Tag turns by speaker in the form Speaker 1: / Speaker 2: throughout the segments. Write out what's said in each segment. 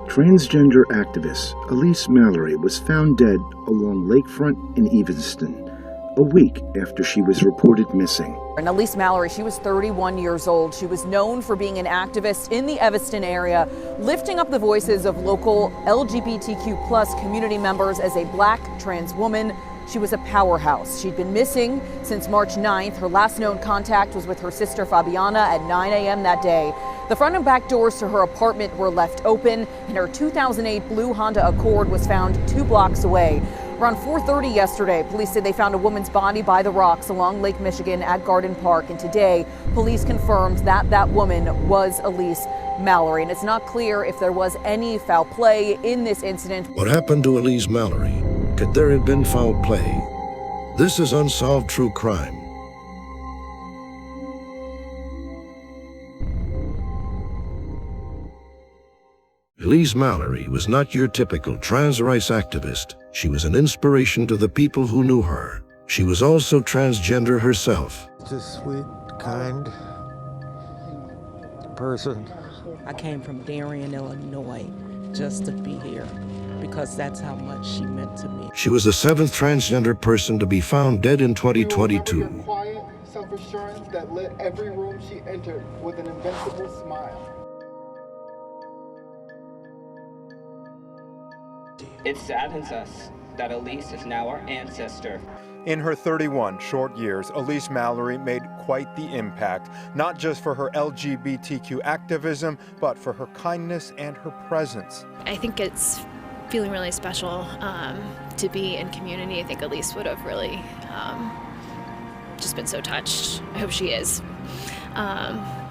Speaker 1: Transgender activist Elise Mallary was found dead along Lakefront in Evanston, a week after she was reported missing.
Speaker 2: And Elise Mallary, she was 31 years old. She was known for being an activist in the Evanston area, lifting up the voices of local LGBTQ+ community members as a Black trans woman. She was a powerhouse. She'd been missing since March 9th. Her last known contact was with her sister Fabiana at 9 a.m. that day. The front and back doors to her apartment were left open, and her 2008 blue Honda Accord was found 2 blocks away. Around 4:30 yesterday, police said they found a woman's body by the rocks along Lake Michigan at Garden Park. And today, police confirmed that that woman was Elise Mallary. And it's not clear if there was any foul play in this incident.
Speaker 3: What happened to Elise Mallary? Could there have been foul play? This is Unsolved True Crime. Elise Mallary was not your typical trans rights activist. She was an inspiration to the people who knew her. She was also transgender herself.
Speaker 4: Just sweet, kind person.
Speaker 5: I came from Darien, Illinois, just to be here because that's how much she meant to me.
Speaker 3: She was the 7th transgender person to be found dead in 2022.
Speaker 6: Your quiet self-assurance that lit every room she entered with an invincible smile.
Speaker 7: It saddens us that Elise is now our ancestor.
Speaker 8: In her 31 short years, Elise Mallary made quite the impact, not just for her LGBTQ activism, but for her kindness and her presence.
Speaker 9: I think it's feeling really special to be in community. I think Elise would have really just been so touched. I hope she is.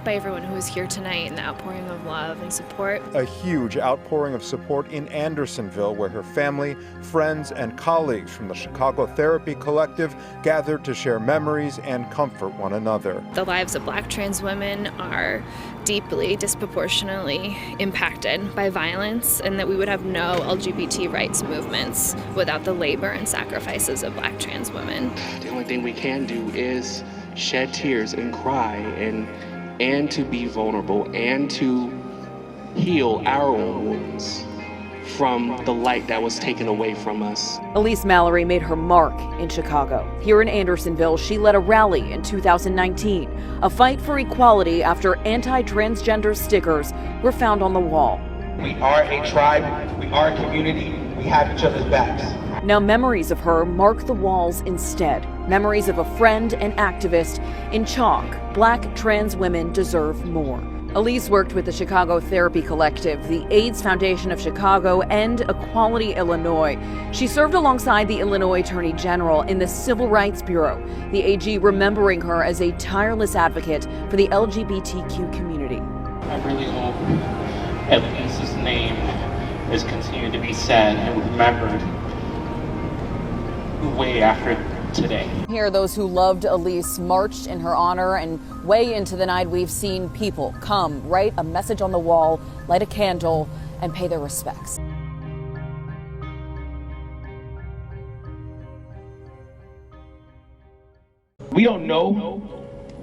Speaker 9: By everyone who is here tonight and the outpouring of love and support.
Speaker 8: A huge outpouring of support in Andersonville, where her family, friends, and colleagues from the Chicago Therapy Collective gathered to share memories and comfort one another.
Speaker 9: The lives of Black trans women are deeply, disproportionately impacted by violence, and that we would have no LGBT rights movements without the labor and sacrifices of Black trans women.
Speaker 7: The only thing we can do is shed tears and cry and to be vulnerable and to heal our own wounds from the light that was taken away from us.
Speaker 2: Elise Mallary made her mark in Chicago. Here in Andersonville, she led a rally in 2019, a fight for equality after anti-transgender stickers were found on the wall.
Speaker 10: We are a tribe, we are a community, we have each other's backs.
Speaker 2: Now memories of her mark the walls instead. Memories of a friend and activist in chalk. Black trans women deserve more. Elise worked with the Chicago Therapy Collective, the AIDS Foundation of Chicago, and Equality Illinois. She served alongside the Illinois Attorney General in the Civil Rights Bureau, the AG remembering her as a tireless advocate for the LGBTQ community.
Speaker 11: I really hope Elise's name is continued to be said and remembered way after today.
Speaker 2: Here, those who loved Elise marched in her honor, and way into the night we've seen people come, write a message on the wall, light a candle, and pay their respects.
Speaker 10: We don't know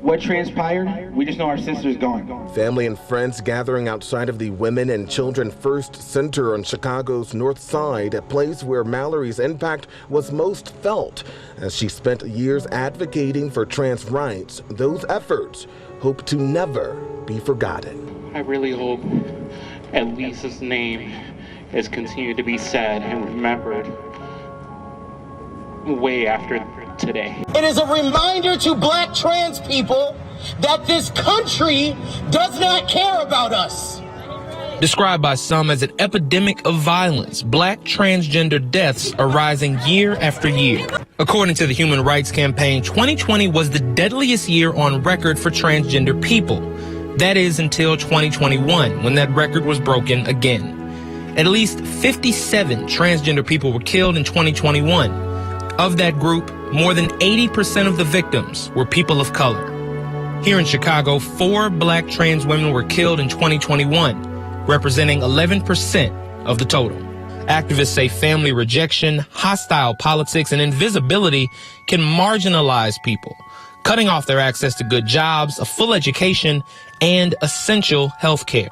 Speaker 10: what transpired, we just know our sister's gone.
Speaker 4: Family and friends gathering outside of the Women and Children First Center on Chicago's North Side, a place where Mallary's impact was most felt. As she spent years advocating for trans rights, those efforts hope to never be forgotten.
Speaker 11: I really hope Elise's name is continued to be said and remembered way after today.
Speaker 10: It is a reminder to Black trans people that this country does not care about us.
Speaker 12: Described by some as an epidemic of violence, Black transgender deaths are rising year after year. According to the Human Rights Campaign, 2020 was the deadliest year on record for transgender people. That is until 2021, when that record was broken again. At least 57 transgender people were killed in 2021. Of that group, more than 80% of the victims were people of color. Here in Chicago, 4 Black trans women were killed in 2021, representing 11% of the total. Activists say family rejection, hostile politics, and invisibility can marginalize people, cutting off their access to good jobs, a full education, and essential health care.